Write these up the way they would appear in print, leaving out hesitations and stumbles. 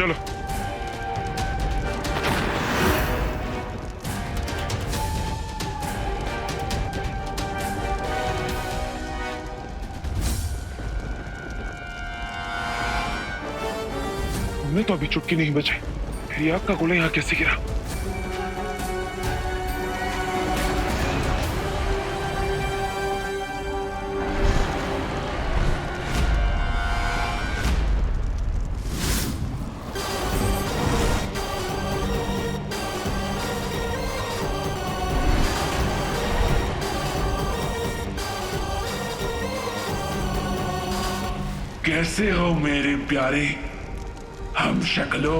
चलो। हमने तो अभी चुटकी नहीं बजाई, फिर आग का गोला यहाँ कैसे गिरा? कैसे हो मेरे प्यारे हम शक्लो?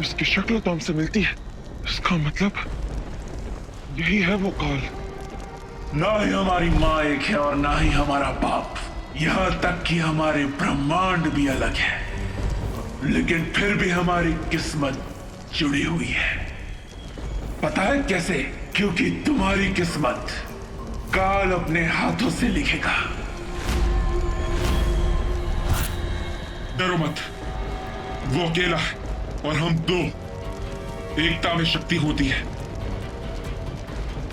उसकी शक्ल तो हमसे मिलती है, इसका मतलब यही है वो काल। ना ही हमारी माँ एक है और ना ही हमारा बाप, यहाँ तक कि हमारे ब्रह्मांड भी अलग है, लेकिन फिर भी हमारी किस्मत जुड़ी हुई है। पता है कैसे? क्योंकि तुम्हारी किस्मत काल अपने हाथों से लिखेगा। डरो मत, वो अकेला है और हम दो। एकता में शक्ति होती है।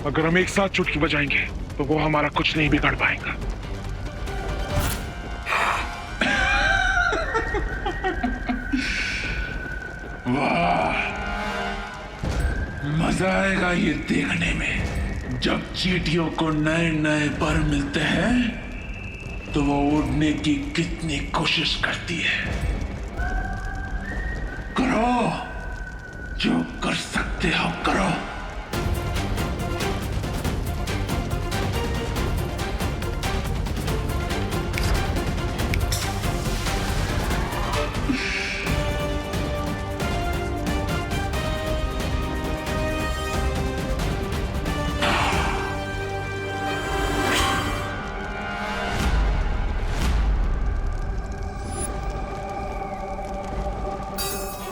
अगर हम एक साथ चुटकी बजाएंगे तो वो हमारा कुछ नहीं बिगाड़ पाएगा। वाह, मजा आएगा ये देखने में। जब चींटियों को नए नए पर मिलते हैं तो वो उड़ने की कितनी कोशिश करती है। करो, जो कर सकते हो करो।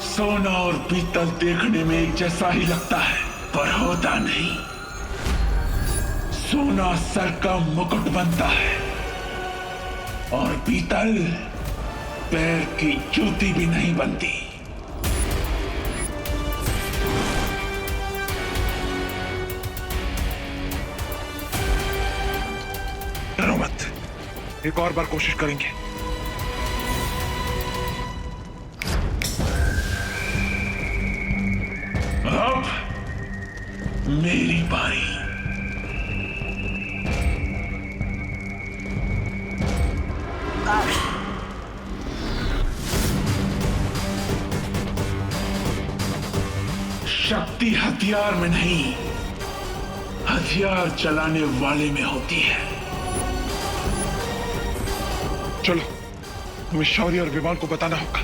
सोना और पीतल देखने में एक जैसा ही लगता है, पर होता नहीं। सोना सर का मुकुट बनता है और पीतल पैर की जूती भी नहीं बनती। डरो मत, एक और बार कोशिश करेंगे। अब मेरी बारी। शक्ति हथियार में नहीं, हथियार चलाने वाले में होती है। चलो, हमें शौर्य और विमान को बताना होगा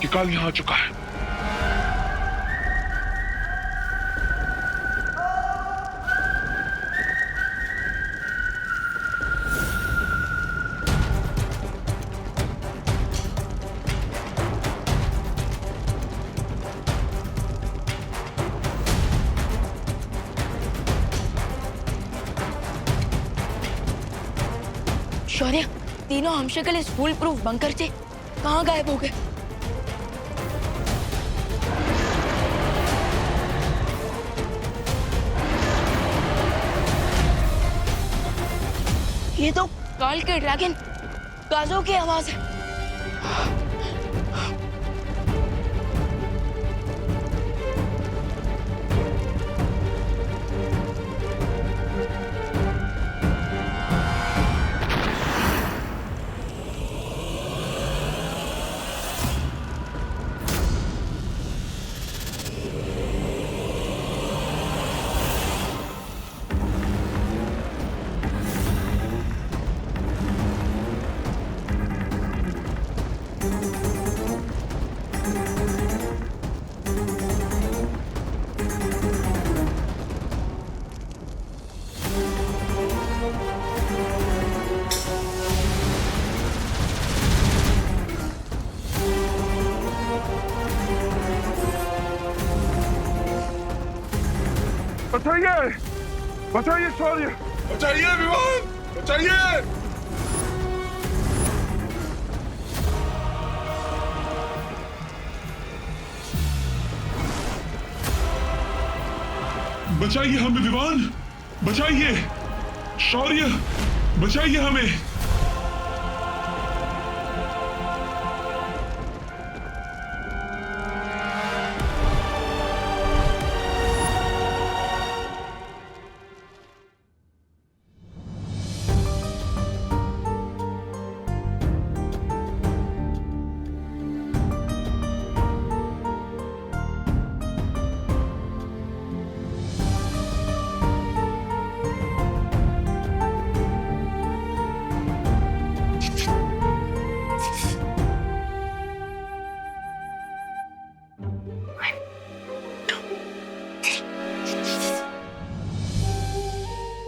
कि काल यहां आ चुका है। शौर्य, तीनों हमशक्ल इस फूल प्रूफ बंकर से कहाँ गायब हो गए? ये तो काल के ड्रैगन काजो की आवाज है। बचाइए, बचाइए शौर्य, बचाइए विमान, बचाइए। बचाइए हमें विवान, बचाइए। शौर्य, बचाइए हमें।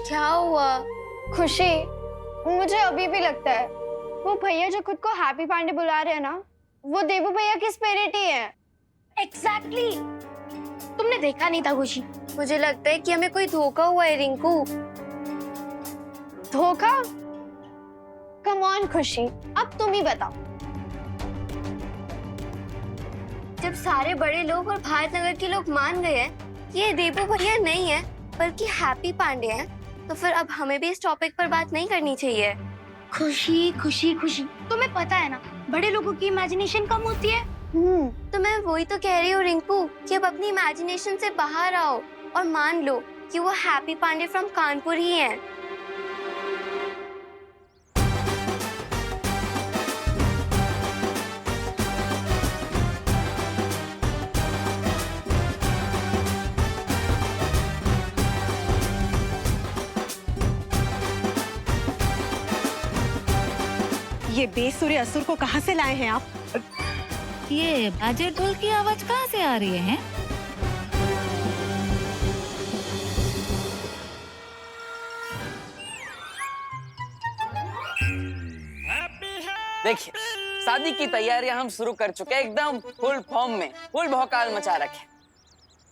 क्या हुआ? खुशी, मुझे अभी भी लगता है वो भैया जो खुद को हैप्पी पांडे बुला रहे हैं ना, वो देबू भैया की स्पिरिट ही है। एग्जैक्टली। तुमने देखा नहीं था खुशी? मुझे लगता है कि हमें कोई धोखा हुआ है रिंकू। धोखा? कम ऑन खुशी, अब तुम ही बताओ। जब सारे बड़े लोग और भारत नगर के लोग मान गए हैं कि ये देबू भैया नहीं है बल्कि हैप्पी पांडे हैं, तो फिर अब हमें भी इस टॉपिक पर बात नहीं करनी चाहिए। खुशी खुशी खुशी, तुम्हें पता है ना बड़े लोगों की इमेजिनेशन कम होती है। तो मैं वही तो कह रही हूँ रिंकू कि अब अपनी इमेजिनेशन से बाहर आओ और मान लो कि वो हैप्पी पांडे फ्रॉम कानपुर ही हैं। ये बेसुरे असुर को कहाँ से लाए हैं आप? ये बाजे ढोल की आवाज कहाँ से आ रही है? देखिए, शादी की तैयारियां हम शुरू कर चुके हैं, एकदम फुल फॉर्म में, फुल भौकाल मचा रखे।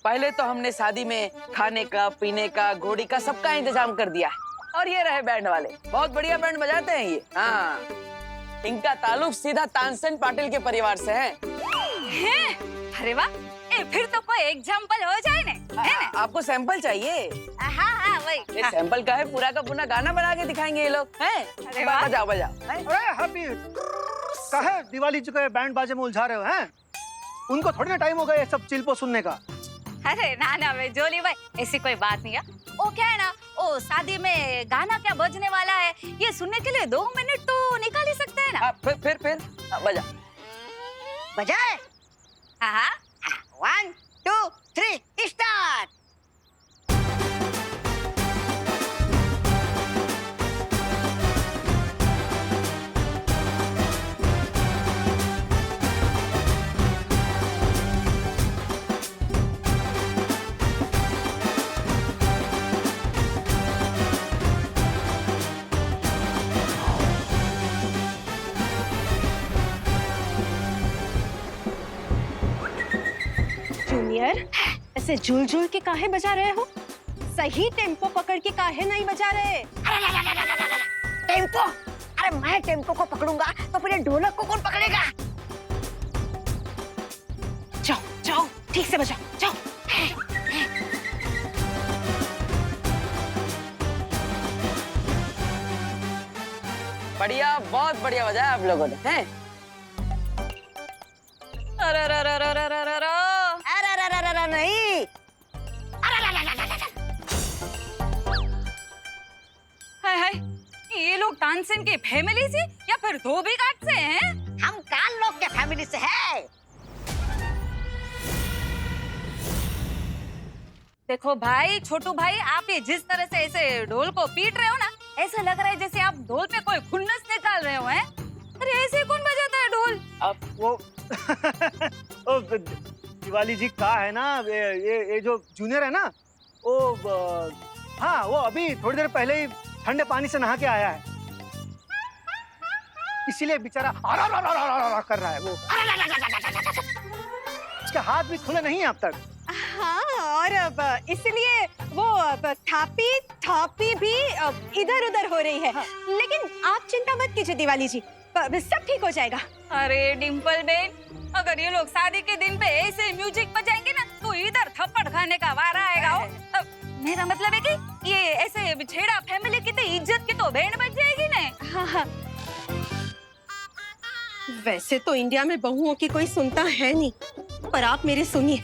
पहले तो हमने शादी में खाने का, पीने का, घोड़ी का सबका इंतजाम कर दिया है। और ये रहे बैंड वाले, बहुत बढ़िया बैंड बजाते हैं ये। हाँ, इनका ताल्लुक सीधा तानसेन पाटिल के परिवार से है। अरे वाह, फिर तो कोई एग्जाम्पल हो जाए ना, है ना? आपको सैंपल चाहिए? हाँ वही। ये सैंपल का है, पूरा का पूरा गाना बना के दिखाएंगे ये लोग, हैं? अरे वाह। बजाओ बजाओ। अरे हैप्पी, काहे दिवाली चुके बैंड बाजे में उलझा रहे हो हैं? उनको थोड़ी ना टाइम हो गया ये सब चिल्पो सुनने का। अरे ना भाई जोली भाई, ऐसी कोई बात नहीं है। वो क्या है ना, ओ शादी में गाना क्या बजने वाला है ये सुनने के लिए 2 मिनट तो निकाल ही सकते हैं ना। फिर बजा। बजाए? हाँ 1 2 3 स्टार्ट। जूनियर, ऐसे झूल झूल के काहे बजा रहे हो? सही टेम्पो पकड़ के काहे नहीं बजा रहे? टेम्पो? अरे मैं टेम्पो को पकड़ूंगा तो फिर ये ढोलक को कौन पकड़ेगा? जाओ जाओ, ठीक से बजाओ, जाओ। बढ़िया, बहुत बढ़िया बजाया आप लोगों ने, हैं? अरे नहीं। हाय, ये लोग तानसेन की फैमिली से या फिर धोबी घाट से हैं? हम काल लोग के फैमिली से है। देखो भाई, छोटू भाई, आप ये जिस तरह से ऐसे ढोल को पीट रहे हो ना, ऐसा लग रहा है जैसे आप ढोल पे कोई खुन्नस निकाल रहे हो, हैं? अरे ऐसे कौन बजाता है ढोल? अब वो ओ, दिवाली जी का है ना, ये जो जूनियर है ना, वो हाँ, वो अभी थोड़ी देर पहले ही ठंडे पानी से नहा के आया है, इसीलिए बेचारा कर रहा है। वो उसके हाथ भी खुले नहीं है अब तक। हाँ, और अब इसलिए वो थापी थापी भी इधर उधर हो रही है। हाँ। लेकिन आप चिंता मत कीजिए दिवाली जी, सब ठीक हो जाएगा। अरे डिम्पल बेन, अगर ये लोग शादी के दिन पे ऐसे म्यूजिक बजाएंगे ना तो इधर थप्पड़ खाने का वारा आएगा। मेरा मतलब है कि ये ऐसे छेड़ा फैमिली की तो इज्जत की तो बैंड बज जाएगी ना। हाँ हाँ। वैसे तो इंडिया में बहुओं की कोई सुनता है नहीं, पर आप मेरे सुनिए,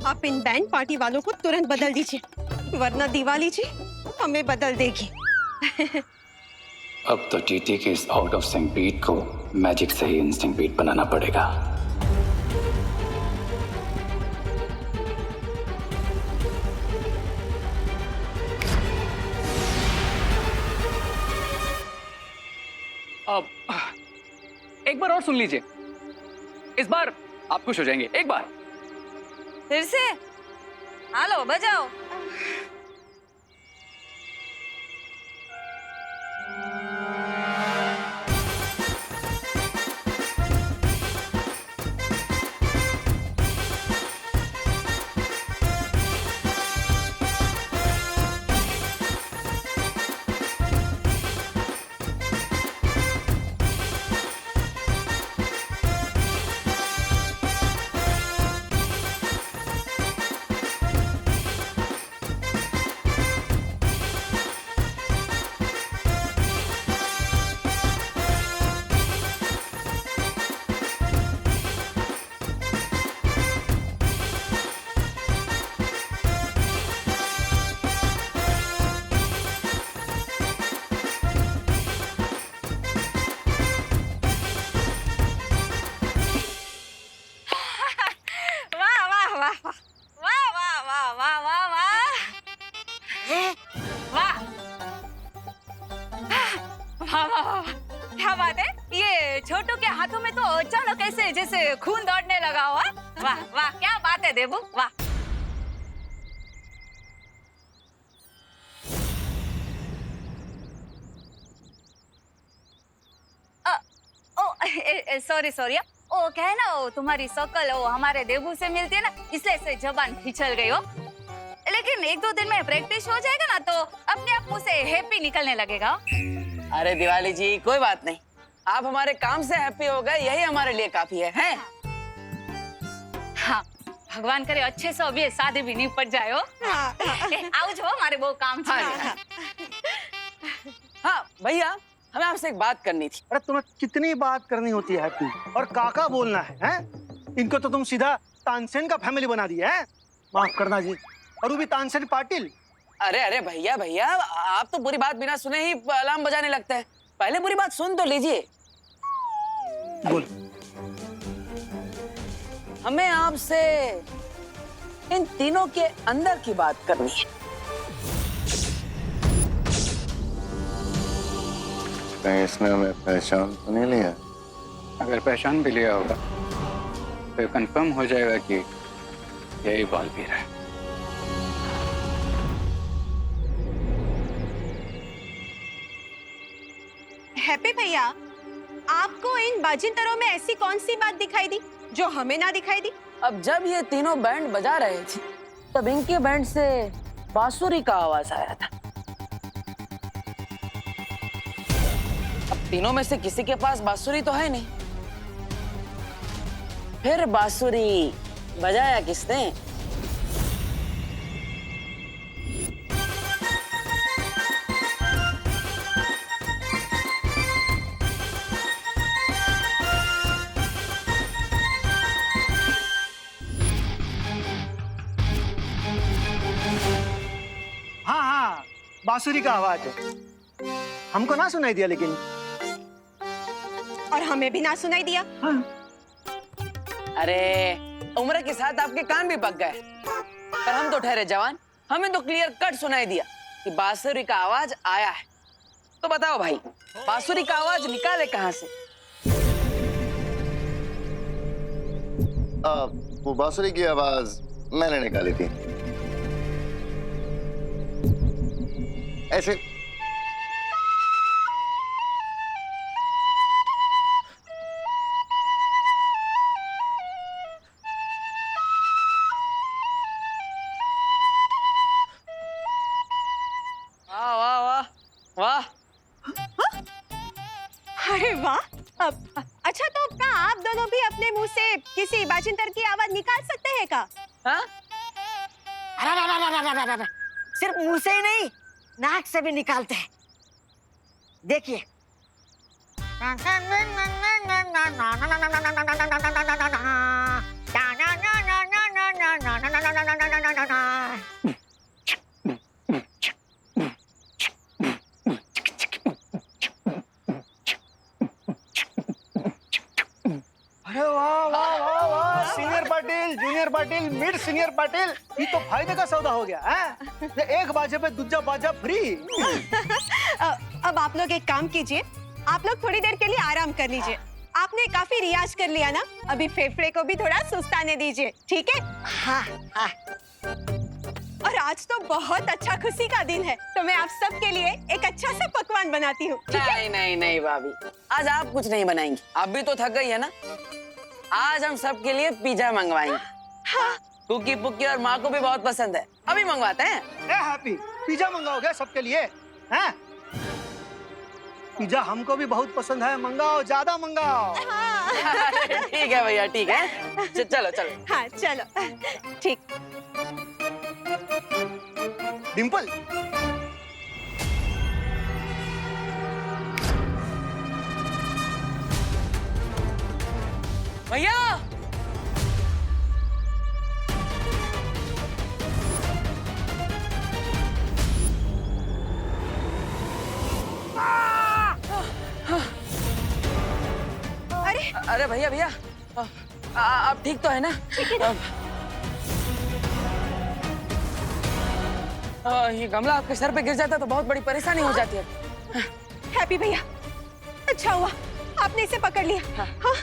आप इन बैंड पार्टी वालों को तुरंत बदल दीजिए, वरना दिवाली जी हमें बदल देगी। अब तो टीटी के इस आउट ऑफ सिंक बीट को मैजिक से ही इंस्टिंक्ट बीट बनाना पड़ेगा। अब एक बार और सुन लीजिए, इस बार आप खुश हो जाएंगे। एक बार फिर से हालो बजाओ। क्या बात है, ये छोटू के हाथों में तो अचानक ऐसे जैसे खून दौड़ने लगा हुआ। वाह वाह, क्या बात है देबू, वाह। सॉरी सॉरी, ओ क्या है ना, वो तुम्हारी शकल वो हमारे देबू से मिलती है ना, इसलिए से जबान फिसल गई हो। लेकिन एक दो दिन में प्रैक्टिस हो जाएगा ना तो अपने आप मुंह से हैप्पी निकलने लगेगा। अरे दिवाली जी कोई बात नहीं, आप हमारे काम से हैप्पी हो गए, यही हमारे लिए काफी है, हैं? हाँ, भगवान करे अच्छे से अभी शादी भी निपट जाए हो। आओ जो हमारे वो काम था। हाँ भैया, हमें आपसे एक बात करनी थी। अरे तुम्हें कितनी बात करनी होती है हैप्पी, और काका बोलना है, हैं? इनको तो तुम सीधा तानसेन का फैमिली बना दिया है। माफ करना जी, और वो भी तानसेन पाटिल। अरे अरे भैया भैया, आप तो बुरी बात बिना सुने ही अलार्म बजाने लगते हैं। पहले बुरी बात सुन तो लीजिए। बोल। हमें आपसे इन तीनों के अंदर की बात करनी है। कहीं इसने हमें पहचान तो नहीं लिया? अगर पहचान भी लिया होगा तो कंफर्म हो जाएगा कि यही बालवीर है। हैप्पी भैया, आपको इन बाजिंदरों में ऐसी कौन सी बात दिखाई दी जो हमें ना दिखाई दी? अब जब ये तीनों बैंड बजा रहे थे तब इनके बैंड से बांसुरी का आवाज आया था। अब तीनों में से किसी के पास बांसुरी तो है नहीं, फिर बांसुरी बजाया किसने? हाँ हाँ, बांसुरी का आवाज है। हमको ना सुनाई दिया, लेकिन और हमें भी ना सुनाई दिया। हाँ। अरे उम्र के साथ आपके कान भी पक गए, पर हम तो ठहरे जवान, हमें तो क्लियर कट सुनाई दिया कि बांसुरी का आवाज आया है। तो बताओ भाई, बांसुरी का आवाज निकाले कहाँ से? वो बांसुरी की आवाज मैंने निकाली थी। ऐसे वाह वाह वाह वाह। अरे वाह। अच्छा, तो क्या आप दोनों भी अपने मुंह से किसी बाजिंदर की आवाज निकाल सकते हैं का? हाँ? सिर्फ मुंह से ही नहीं, नाक से भी निकालते हैं। देखिए। अरे वाह वाह वाह वाह, senior Patil, junior Patil, mid senior Patil, ये तो फायदे का सौदा हो गया है। एक बाजे पे दूजा बाजा फ्री। अब आप लोग एक काम कीजिए, आप लोग थोड़ी देर के लिए आराम कर लीजिए। आपने काफी रियाज कर लिया ना, अभी फेफड़े को भी थोड़ा सुस्ताने दीजिए, ठीक है? हाँ हाँ। और आज तो बहुत अच्छा खुशी का दिन है, तो मैं आप सबके लिए एक अच्छा सा पकवान बनाती हूँ, ठीक है? नहीं नहीं नहीं भाभी, आज आप कुछ नहीं बनाएंगी। आप भी तो थक गई है ना। आज हम सबके लिए पिज्जा मंगवाएंगे। हाँ। कुकी पुक्की और माँ को भी बहुत पसंद है, अभी मंगवाते हैं। हैप्पी, पिज्जा मंगाओगे सबके लिए? हैं? पिज्जा हमको भी बहुत पसंद है, मंगाओ, ज्यादा मंगाओ। ठीक है भैया, ठीक है। चलो चलो। हाँ चलो, ठीक। डिम्पल, भैया अरे भैया भैया, आप ठीक तो है ना? ये गमला आपके सर पे गिर जाता तो बहुत बड़ी परेशानी हो जाती है। हैप्पी भैया, अच्छा हुआ आपने इसे पकड़ लिया। हाँ।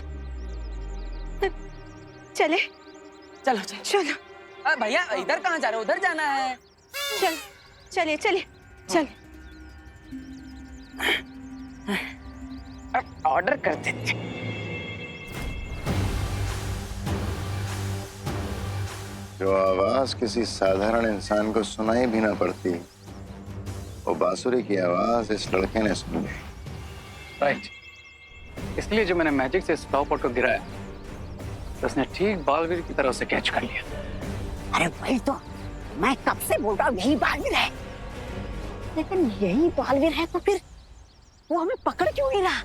चले, चलो चलो चलो। भैया इधर कहाँ जा रहे हो? उधर जाना है। चल, चलिए चलिए, चल। अब ऑर्डर कर देते। जो आवाज किसी साधारण इंसान को सुनाई भी ना पड़ती, वो बांसुरी की आवाज इस लड़के ने सुनी। राइट, इसलिए जो मैंने मैजिक से इस फ्लावर पॉट को गिराया तो उसने ठीक बालवीर की तरह उसे कैच कर लिया। अरे वही तो मैं कब से बोल रहा हूँ, यही बालवीर है। लेकिन यही बालवीर है तो फिर वो हमें पकड़ क्यों नहीं रहा?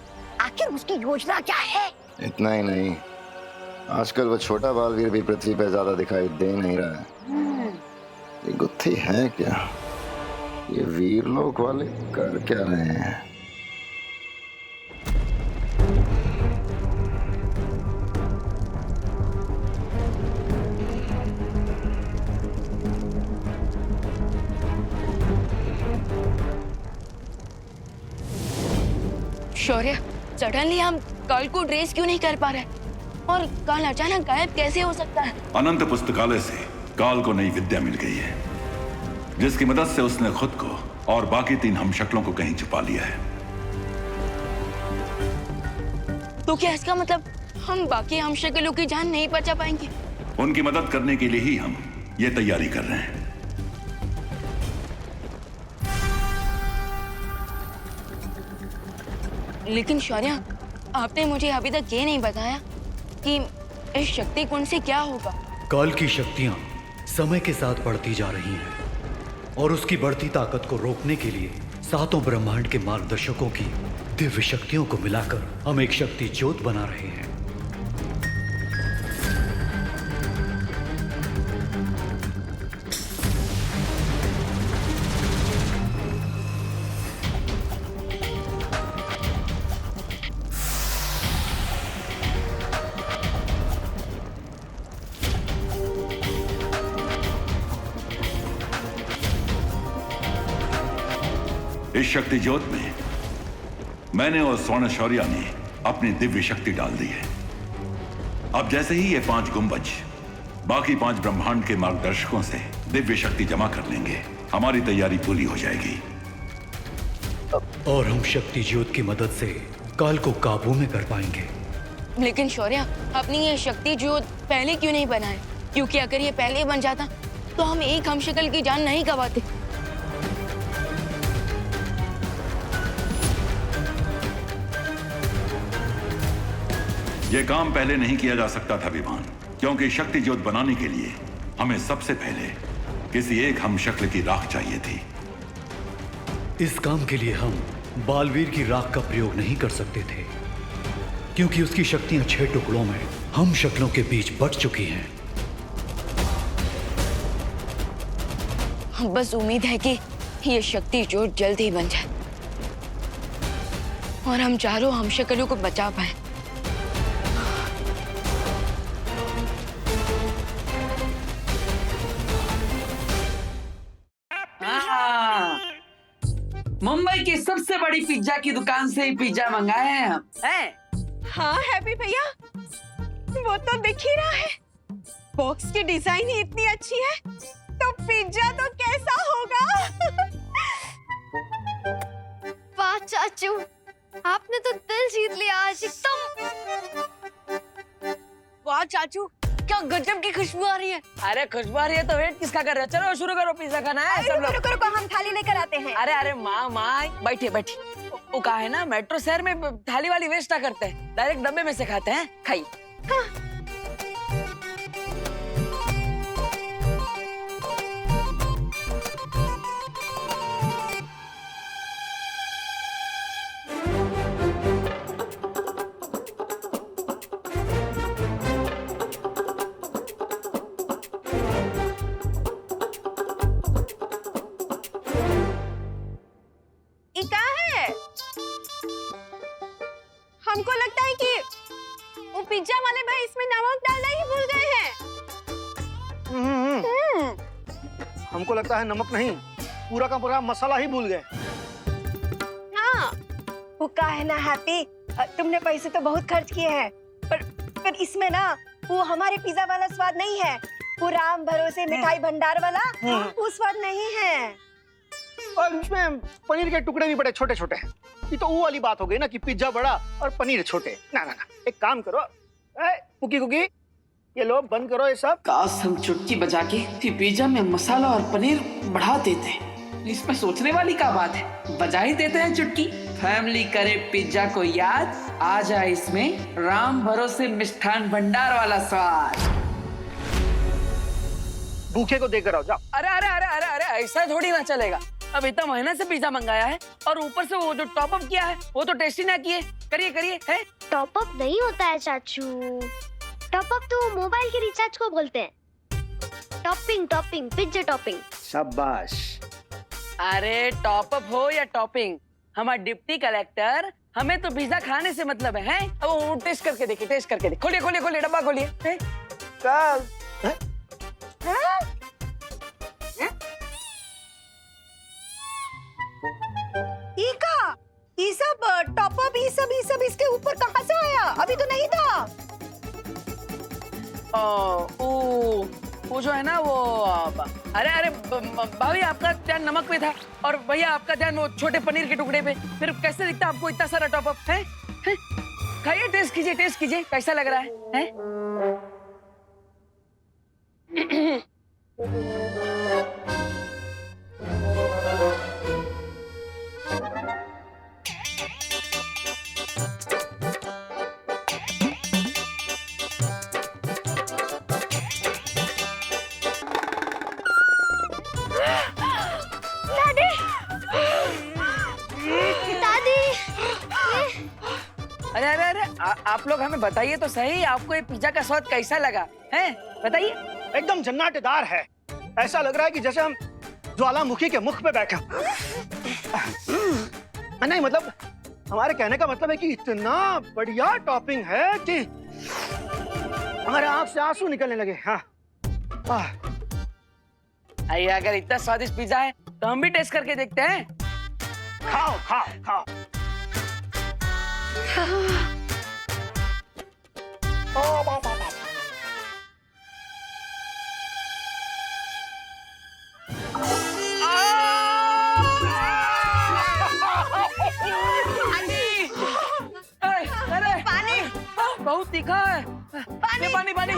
आखिर उसकी योजना क्या है? इतना ही नहीं, आजकल वो छोटा बालवीर भी पृथ्वी पे ज्यादा दिखाई दे नहीं रहा है। ये गुत्थी है क्या? ये वीरलोक वाले कर क्या रहे हैं? शौर्य, सडनली हम कल को ड्रेस क्यों नहीं कर पा रहे? और कल अचानक गायब कैसे हो सकता है? अनंत पुस्तकालय से काल को नई विद्या मिल गई है, जिसकी मदद से उसने खुद को और बाकी 3 हमशक्लों को कहीं छुपा लिया है। तो क्या इसका मतलब हम बाकी हमशक्लों की जान नहीं बचा पाएंगे? उनकी मदद करने के लिए ही हम ये तैयारी कर रहे हैं। लेकिन शौर्य, आपने मुझे अभी तक ये नहीं बताया कि इस शक्ति कुंड से क्या होगा? काल की शक्तियां समय के साथ बढ़ती जा रही हैं और उसकी बढ़ती ताकत को रोकने के लिए 7 ब्रह्मांड के मार्गदर्शकों की दिव्य शक्तियों को मिलाकर हम एक शक्ति ज्योत बना रहे हैं। इस शक्ति ज्योत में मैंने और स्वर्ण शौर्य ने अपनी दिव्य शक्ति डाल दी है। अब जैसे ही ये 5 गुंबज बाकी 5 ब्रह्मांड के मार्गदर्शकों से दिव्य शक्ति जमा कर लेंगे, हमारी तैयारी पूरी हो जाएगी और हम शक्ति ज्योत की मदद से काल को काबू में कर पाएंगे। लेकिन शौर्य, अपनी ये शक्ति ज्योत पहले क्यों नहीं बनाए? क्योंकि अगर ये पहले बन जाता तो हम एक हमशक्ल की जान नहीं गंवाते। यह काम पहले नहीं किया जा सकता था विमान, क्योंकि शक्ति ज्योत बनाने के लिए हमें सबसे पहले किसी एक हमशक्ल की राख चाहिए थी। इस काम के लिए हम बालवीर की राख का प्रयोग नहीं कर सकते थे, क्योंकि उसकी शक्तियां 6 टुकड़ों में हम शक्लों के बीच बट चुकी हैं। बस उम्मीद है कि ये शक्ति जो जल्द ही बन जाए और हम चारों हम शक्लों को बचा पाए। मुंबई की सबसे बड़ी पिज्जा की दुकान से ही पिज्जा मंगाए हैं हम। हैं? हाँ हैप्पी भैया, वो तो दिख ही रहा है। बॉक्स की डिजाइन ही इतनी अच्छी है, तो पिज्जा तो कैसा होगा? वाह चाचू, आपने तो दिल जीत लिया आज एकदम। वाह चाचू, क्या गजब की खुशबू आ रही है। अरे खुशबू आ रही है तो वेट किसका कर रहे हो? चलो शुरू करो, पिज्जा खाना है सब लोग। रुको रुको, हम थाली लेकर आते हैं। अरे माँ बैठिए बैठिए। वो कहा है ना, मेट्रो शहर में थाली वाली वेस्ट ना करते हैं, डायरेक्ट डब्बे में से खाते हैं। खाइए। हाँ। हमको लगता है कि वो पिज्जा वाले भाई इसमें नमक डालना ही भूल गए हैं। हमको लगता है नमक नहीं, पूरा का पूरा मसाला ही भूल गए। हाँ, वो का है ना हैप्पी, तुमने पैसे तो बहुत खर्च किए हैं, पर इसमें ना वो हमारे पिज्जा वाला स्वाद नहीं है। वो राम भरोसे मिठाई भंडार वाला वो स्वाद नहीं है। और उसमें पनीर के टुकड़े भी बड़े छोटे छोटे हैं। ये तो वो वाली बात हो गई ना कि पिज्जा बड़ा और पनीर छोटे। ना ना ना, एक काम करो, कुकी कुकी, ये लो बंद करो ये सब। काश हम चुटकी बजा के पिज्जा में मसाला और पनीर बढ़ा देते। इसमें सोचने वाली क्या बात है, बजा ही देते हैं चुटकी। फैमिली करे पिज्जा को याद, आ जाए इसमें राम भरोसे मिष्ठान भंडार वाला स्वाद। भूखे को देकर आओ, जाओ। अरे अरे अरे अरे अरे, ऐसा थोड़ी ना चलेगा। अब इतना महीना से पिज्जा मंगाया है और ऊपर से वो जो टॉप अप किया है वो तो टेस्ट ही ना किए। करिए करिए। है टॉप अप नहीं होता है चाचू, टॉप अप तो मोबाइल के रिचार्ज को बोलते हैं। Topping topping, pizza topping. शाबाश। अरे टॉप अप हो या टॉपिंग, हमारा डिप्टी कलेक्टर, हमें तो पिज्जा खाने से मतलब है। अब वो टेस्ट करके देखिए, टेस्ट करके देखिए। खोलिए खोलिए खोलिए, डब्बा खोलिए। ये सब टॉप अप ये सब इसके ऊपर कहाँ से आया? अभी तो नहीं था। वो जो है ना वो, अरे अरे भाभी आपका ध्यान नमक पे था और भैया आपका ध्यान वो छोटे पनीर के टुकड़े पे। फिर कैसे दिखता आपको इतना सारा टॉप अप है? खाइए, टेस्ट कीजिए, टेस्ट कीजिए, कैसा लग रहा है? अरे अरे अरे, आप लोग हमें बताइए तो सही, आपको ये पिज्जा का स्वाद कैसा लगा है? बताइए। एकदम जन्नतेदार है। ऐसा लग रहा है कि जैसे हम ज्वालामुखी के मुख पे बैठे। नहीं मतलब, हमारे कहने का मतलब है कि इतना बढ़िया टॉपिंग है कि हमारे आंख से आंसू निकलने लगे। हाँ। आइए, अगर इतना स्वादिष्ट पिज्जा है तो हम भी टेस्ट करके देखते हैं। खाओ खाओ खाओ। अरे पानी, बहुत तीखा है। पानी पानी पानी।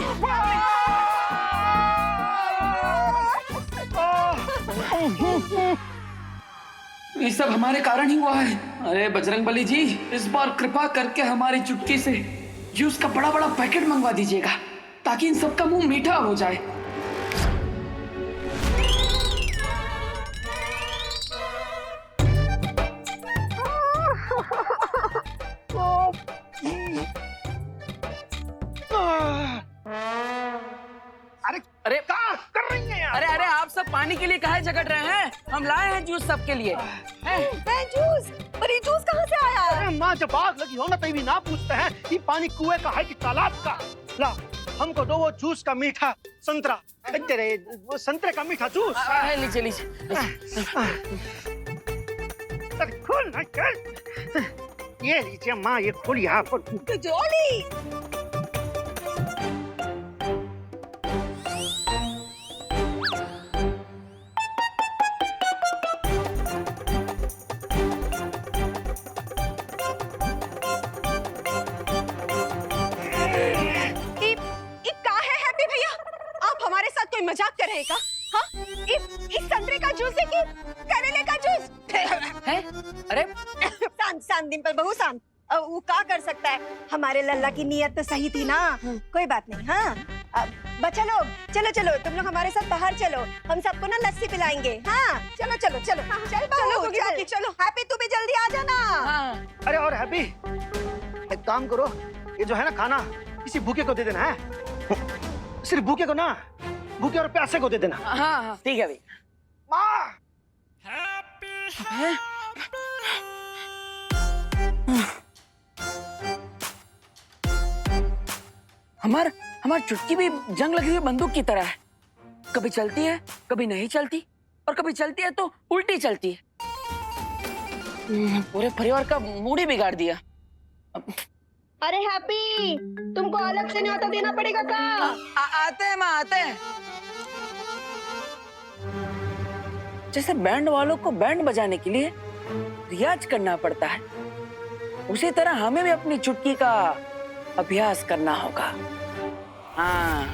ये सब हमारे कारण ही हुआ है। अरे बजरंगबली जी, इस बार कृपा करके हमारी चुटकी से जूस का बड़ा बड़ा पैकेट मंगवा दीजिएगा ताकि इन सबका मुंह मीठा हो जाए। पानी के लिए काहे झगड़ रहे हैं? हम लाए हैं जूस सबके लिए। मैं जूस? पर ये जूस कहाँ से आया? अरे माँ, जब आग लगी हो ना तभी ना पूछते हैं कि पानी कुएं का है कि तालाब का। ला, हमको दो वो जूस का मीठा संतरा, तेरे वो संतरे का मीठा जूस। लीजिए लीजिए। खोल ना, चल। ये लीजिए माँ, ये खोल यहाँ पर। जोली। मजाक कर रहे का? हाँ? इस संतरे का जूस है कि करेले का जूस? है? अरे शांत शांत डिम्पल बहू शांत। वो क्या कर सकता है? हमारे लल्ला की नीयत तो सही थी ना। कोई बात नहीं। हाँ बच्चा लोग, चलो चलो तुम लोग हमारे साथ बाहर चलो, हम सबको ना लस्सी पिलाएंगे। हाँ चलो चलो चलो। चल बहू चल। चलो हैप्पी तू भी जल्दी आ जाना। अरे और हैप्पी, एक काम करो, ये जो है ना खाना किसी भूखे को दे देना है। सिर्फ भूखे को ना, भूखे और प्यासे को दे देना। हाँ हाँ ठीक है भाई। माँ हमार चुटकी भी जंग लगी हुई बंदूक की तरह है। कभी चलती है, कभी नहीं चलती, और कभी चलती है तो उल्टी चलती है। पूरे परिवार का मूड ही बिगाड़ दिया। अरे हैप्पी, तुमको अलग से न्योता देना पड़ेगा का? आते हैं माँ, आते हैं। जैसे बैंड वालों को बैंड बजाने के लिए रियाज करना पड़ता है, उसी तरह हमें भी अपनी चुटकी का अभ्यास करना होगा। हाँ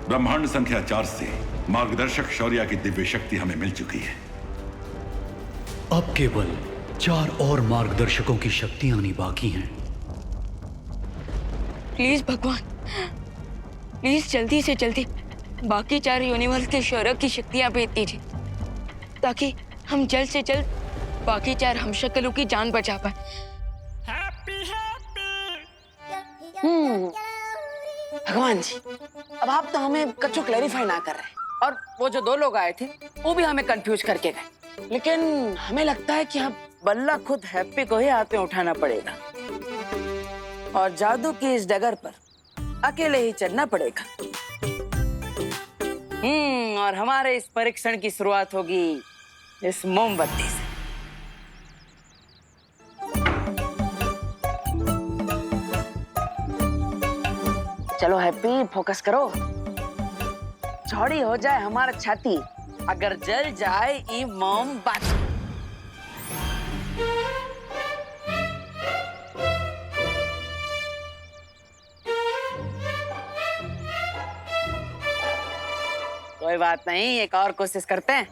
ब्रह्मांड संख्या 4 से मार्गदर्शक शौर्य की दिव्य शक्ति हमें मिल चुकी है। अब केवल 4 और मार्गदर्शकों की शक्तियां आनी बाकी हैं। प्लीज भगवान, प्लीज जल्दी से जल्दी बाकी 4 यूनिवर्स के शौर्य की शक्तियां भेज दीजिए, ताकि हम जल्द से जल्द बाकी 4 हमशक्लों की जान बचा पाए। भगवान जी, अब आप तो हमें कच्चू क्लैरिफाई ना कर रहे, और वो जो 2 लोग आए थे वो भी हमें कंफ्यूज करके गए। लेकिन हमें लगता है कि हम बल्ला खुद हैप्पी को ही हाथ में उठाना पड़ेगा, और जादू की इस डगर पर अकेले ही चलना पड़ेगा। और हमारे इस परीक्षण की शुरुआत होगी इस मोमबत्ती से। चलो हैप्पी, फोकस करो। चौड़ी हो जाए हमारा छाती, अगर जल जाए ये मोमबत्ती। कोई बात नहीं, एक और कोशिश करते हैं।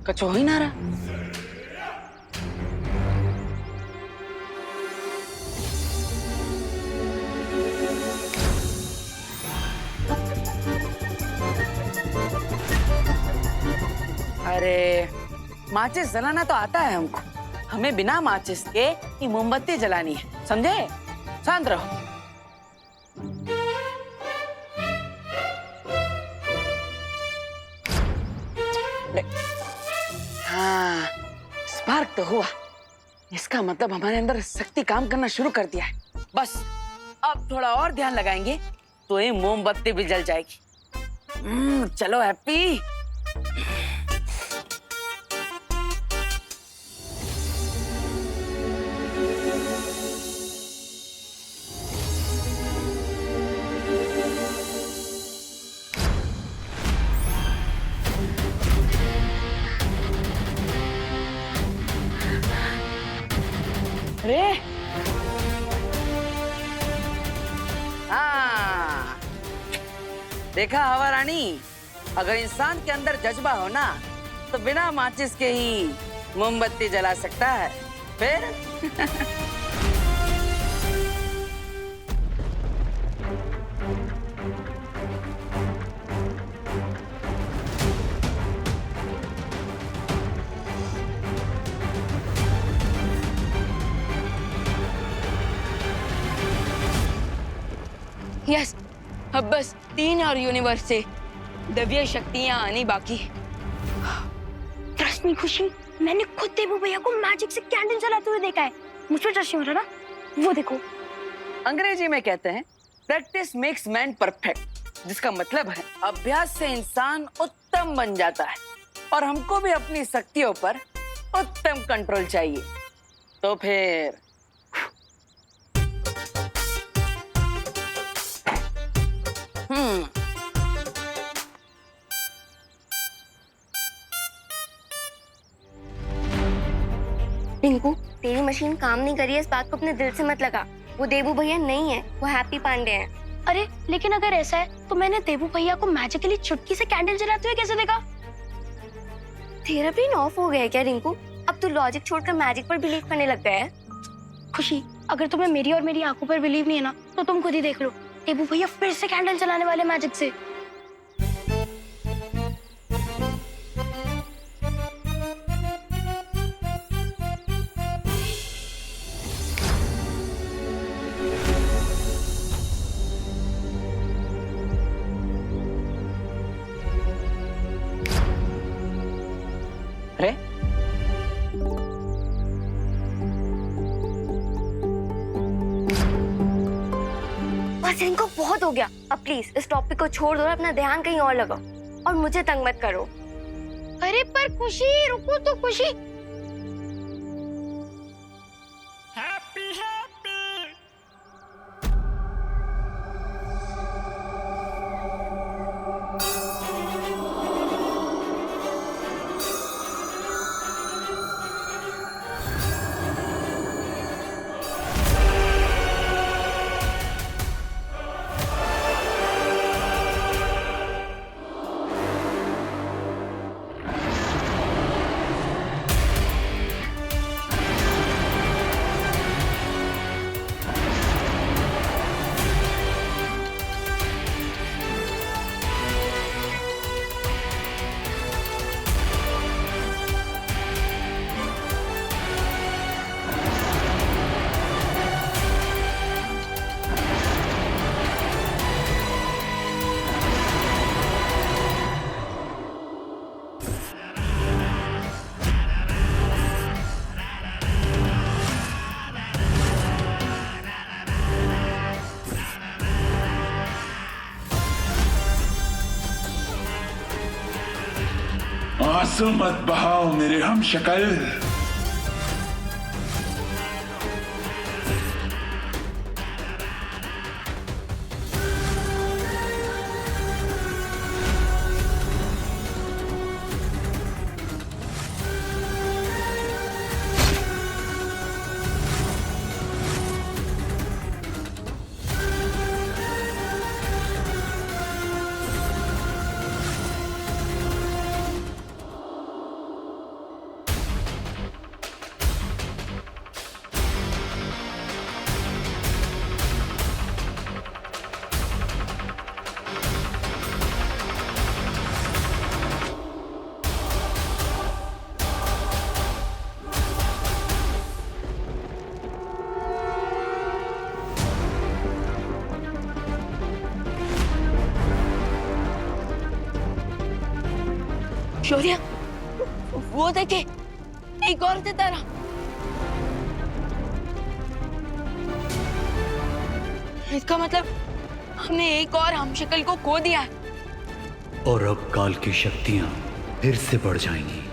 कुछ हो ही ना रहा। अरे माचिस जलाना तो आता है हमको, हमें बिना माचिस के ये मोमबत्ती जलानी है, समझे? शांत रहो। हाँ, स्पार्क तो हुआ। इसका मतलब हमारे अंदर शक्ति काम करना शुरू कर दिया है। बस अब थोड़ा और ध्यान लगाएंगे तो ये मोमबत्ती भी जल जाएगी। चलो हैप्पी। अरे हाँ, देखा हवा रानी, अगर इंसान के अंदर जज्बा हो ना तो बिना माचिस के ही मोमबत्ती जला सकता है। फिर यस, अब बस 3 और यूनिवर्स से दिव्य शक्तियां आनी बाकी। ट्रस्ट मी खुशी, मैंने खुद देवू भैया को मैजिक से कैंडल जलाते हुए देखा है। मुझे ट्रस्ट नहीं हो रहा ना, वो देखो। अंग्रेजी में कहते हैं प्रैक्टिस मेक्स मैन परफेक्ट, जिसका मतलब है अभ्यास से इंसान उत्तम बन जाता है। और हमको भी अपनी शक्तियों पर उत्तम कंट्रोल चाहिए। तो फिर रिंकू, तेरी मशीन काम नहीं करी है, इस बात को अपने दिल से मत लगा। वो देवू भैया नहीं है, वो हैप्पी पांडे हैं। अरे लेकिन अगर ऐसा है तो मैंने देवू भैया को मैजिकली चुटकी से कैंडल जलाते हुए कैसे देखा? तेरा ब्रेन ऑफ हो गया है क्या रिंकू? अब तू लॉजिक छोड़कर मैजिक पर बिलीव करने लग गया है। खुशी, अगर तुम्हें मेरी और मेरी आंखों पर बिलीव नहीं है ना, तो तुम खुद ही देख लो। देवू भैया फिर से कैंडल जलाने वाले मैजिक से। अरे बस रिंकू, बहुत हो गया। अब प्लीज इस टॉपिक को छोड़ दो और अपना ध्यान कहीं और लगाओ और मुझे तंग मत करो। अरे पर खुशी, रुको तो खुशी। आंसू मत बहाओ मेरे हम शक्ल। शौर्य, वो देखे, एक और सितारा। इसका मतलब हमने एक और हमशक्ल को खो दिया है। और अब काल की शक्तियां फिर से बढ़ जाएंगी।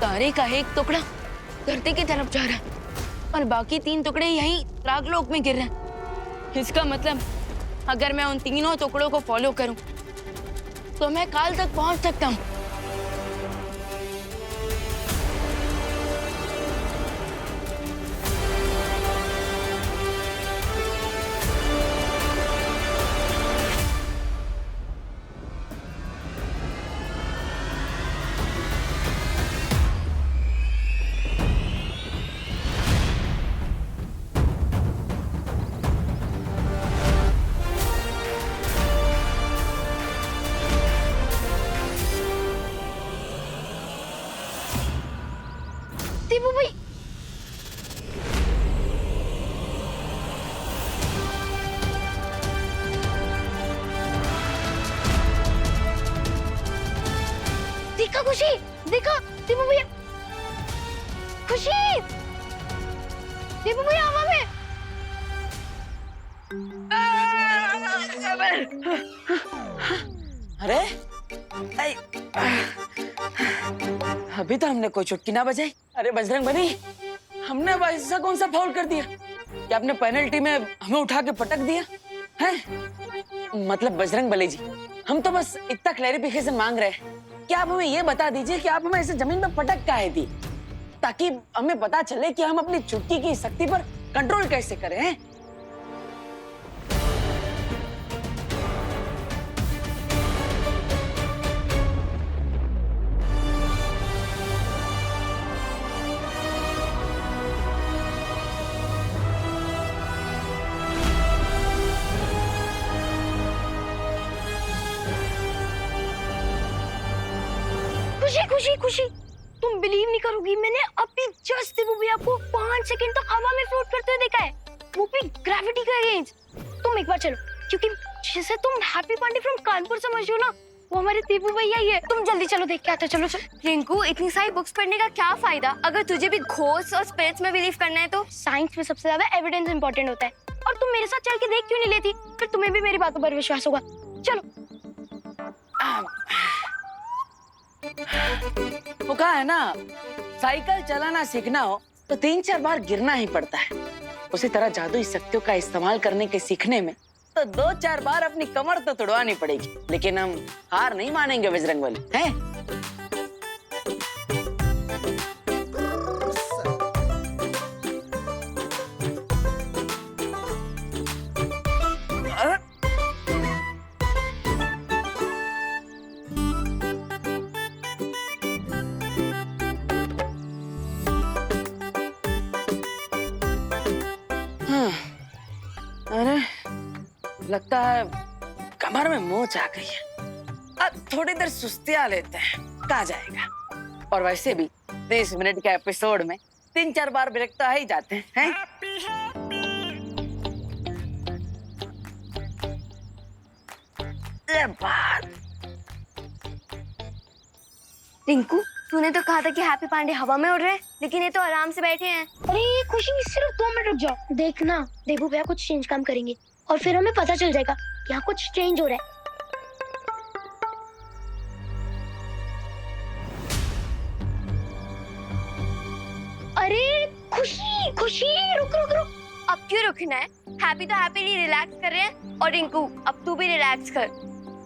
तारे का एक टुकड़ा धरती की तरफ जा रहा है और बाकी 3 टुकड़े यहीं रागलोक में गिर रहे हैं। इसका मतलब अगर मैं उन तीनों टुकड़ों को फॉलो करूं तो मैं काल तक पहुंच सकता हूं। देबू भाई, देखा खुशी, देखा देबू भैया, खुशी, देबू भैया हवा में। अरे अभी तो हमने कोई चुटकी ना बजाई। अरे बजरंग बली, हमने अब ऐसा कौन सा फाउल कर दिया कि आपने पेनल्टी में हमें उठा के पटक दिया है? मतलब बजरंग बली जी, हम तो बस इतना क्लैरिफिकेशन मांग रहे हैं कि आप हमें ये बता दीजिए कि आप हमें ऐसे जमीन पे पटक काहे दी, ताकि हमें पता चले कि हम अपनी चुटकी की शक्ति पर कंट्रोल कैसे करें हैं? खुशी खुशी खुशी, तुम बिलीव नहीं करोगी, मैंने अभी जस्ट देबू भैया को 5 सेकंड तक हवा में फ्लोट करते हुए देखा है, वो भी ग्रेविटी के अगेंस्ट। तुम एक बार चलो, क्योंकि जिसे तुम हैप्पी पांडे फ्रॉम कानपुर समझ रहे हो ना, वो हमारे देबू भैया ही है। तुम जल्दी चलो, देख के आते। चलो चलो। रिंकू, इतनी सारी बुक्स पढ़ने का क्या फायदा अगर तुझे भी घोस्ट और स्पिरिट्स में बिलीव करना है तो? साइंस में सबसे ज्यादा एविडेंस इंपॉर्टेंट होता है, और तुम मेरे साथ चल के देख क्यों नहीं लेती? फिर तुम्हें भी मेरी बातों पर विश्वास होगा। चलो। वो कहा है ना, साइकिल चलाना सीखना हो तो 3-4 बार गिरना ही पड़ता है। उसी तरह जादुई शक्तियों का इस्तेमाल करने के सीखने में तो 2-4 बार अपनी कमर तो तुड़वानी पड़ेगी, लेकिन हम हार नहीं मानेंगे बजरंग बली, हैं? अरे लगता है कमर में मोच आ गई है। अब थोड़ी देर सुस्तिया लेते हैं, कहा जाएगा। और वैसे भी 30 मिनट के एपिसोड में 3-4 बार ब्रेक तो आ ही जाते हैं। ये बात। रिंकू, तूने तो कहा था कि हैप्पी पांडे हवा में उड़ रहे हैं, लेकिन ये तो आराम से बैठे हैं। अरे खुशी, सिर्फ 2 मिनट रुक जाओ। देखना, देबू भैया कुछ चेंज काम करेंगे और फिर हमें पता चल जाएगा कि यहाँ कुछ चेंज हो रहा है। अरे खुशी खुशी, रुक रुक रुक। अब क्यों रुकना है? हैप्पी तो हैप्पीली रिलैक्स कर रहे हैं, और रिंकू अब तू भी रिलैक्स कर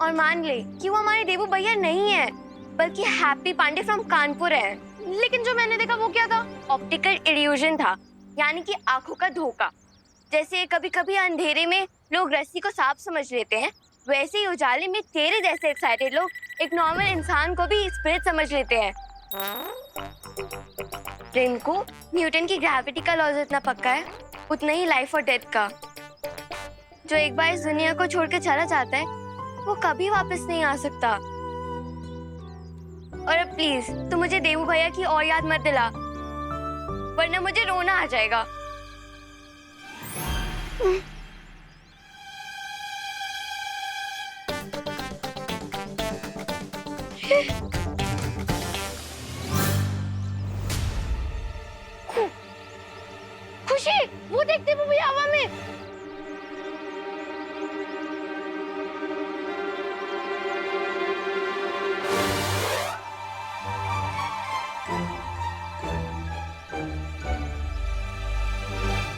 और मान ले कि वो हमारे देबू भैया नहीं है, बल्कि हैप्पी पांडे फ्रॉम कानपुर है। लेकिन जो मैंने देखा वो क्या था? ऑप्टिकल इल्यूजन था, यानी कि आंखों का धोखा। जैसे कभी कभी अंधेरे में लोग रस्सी को सांप समझ लेते हैं, वैसे ही उजाले में तेरे जैसे एक्साइटेड लोग एक नॉर्मल इंसान को भी स्पिरिट समझ लेते हैं। रिंकू, न्यूटन की ग्रेविटी का लॉ जितना पक्का है, उतना ही लाइफ और डेथ का। जो एक बार इस दुनिया को छोड़ के चला जाता है, वो कभी वापस नहीं आ सकता। और अब प्लीज तू मुझे देबू भैया की और याद मत दिला, वरना मुझे रोना आ जाएगा। खुशी, वो देख देबू भैया हवा में।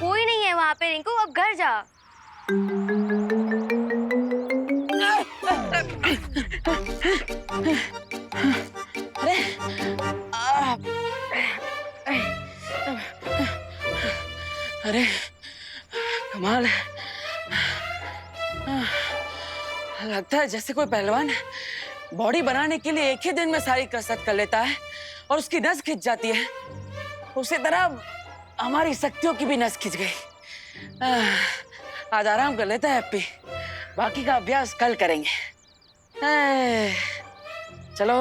कोई नहीं है वहां पे रिंकू, अब घर जा। अरे अरे कमाल है। लगता है जैसे कोई पहलवान बॉडी बनाने के लिए एक ही दिन में सारी कसरत कर लेता है और उसकी नस खिंच जाती है। उसी तरह हमारी शक्तियों की भी नस खिंच गई। आज आराम कर लेता है हैप्पी, बाकी का अभ्यास कल करेंगे। चलो।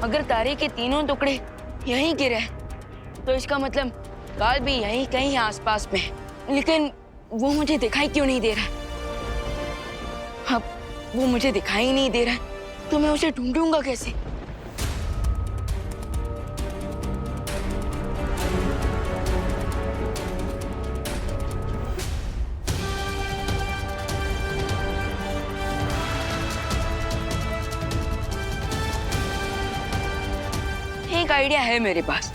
अगर तारे के तीनों टुकड़े यहीं गिरे तो इसका मतलब काल भी यहीं कहीं आसपास में, लेकिन वो मुझे दिखाई क्यों नहीं दे रहा? अब वो मुझे दिखाई नहीं दे रहा तो मैं उसे ढूंढूंगा कैसे? एक आइडिया है मेरे पास।